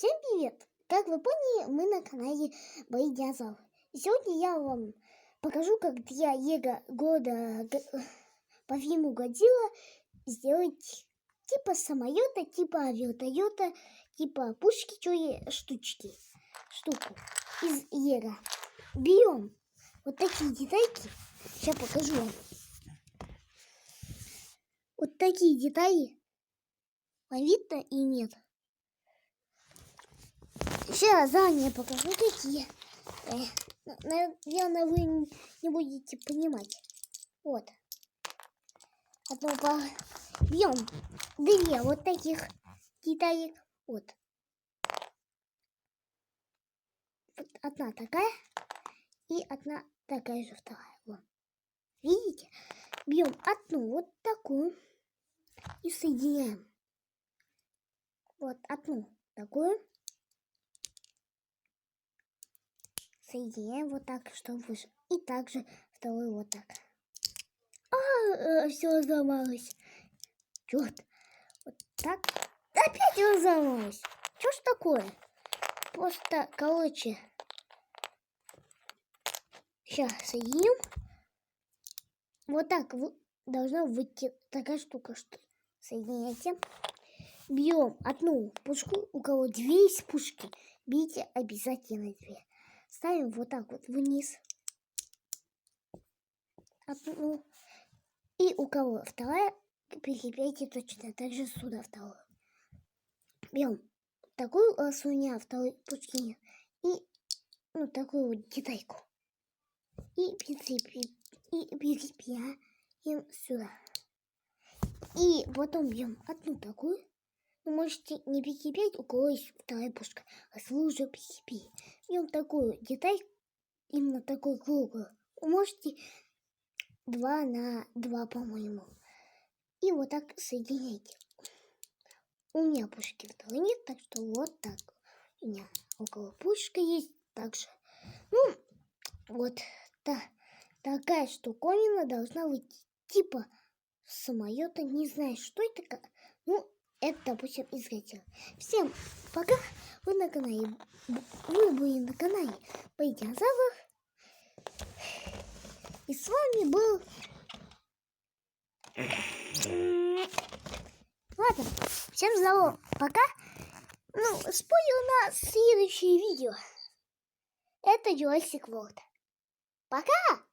Всем привет! Как вы поняли, мы на канале Бои Динозавров. И сегодня я вам покажу, как для Лего года по фильму Годзилла сделать типа самолета, типа вертолета, типа пушки, штуку из Лего. Берем вот такие детальки. Сейчас покажу вам. Вот такие детали. Вам видно и нет? Сейчас заранее покажу, какие. Наверное, вы не будете понимать. Вот. Берем две вот таких деталек. Вот. Одна такая и одна такая же вторая. Вот. Видите? Берем одну вот такую и соединяем. Вот одну такую. Соединяем вот так, чтобы выше. И также вторую вот так. Все сломалось. Черт. Вот так. Опять сломалось. Что ж такое? Просто, короче. Сейчас соединим. Вот так должна выйти такая штука, что соединяйте. Берем одну пушку. У кого две есть пушки, берите обязательно две. Ставим вот так вот вниз. Одну. И у кого вторая, прикрепляйте точно так же сюда вторую. Берем такую ласунья, второй пушки нет. И такую вот детальку. И прикрепляем сюда. И потом берем одну такую. Вы можете не прикреплять, у кого есть вторая пушка. А вы уже прикрепили. Берем такую деталь, именно такую круглую. Вы можете 2 на 2, по-моему. И вот так соединяйте. У меня пушки второй нет, так что вот так. У меня около пушка есть также. Вот такая штуковина должна выйти типа самолета. Не знаю, что это. Это, допустим, из Годзиллы. Всем пока. Вы были на канале Бои Динозавров. И с вами был... Ладно, всем здорово, пока. Спойлер на следующее видео. Это Jurassic World. Пока!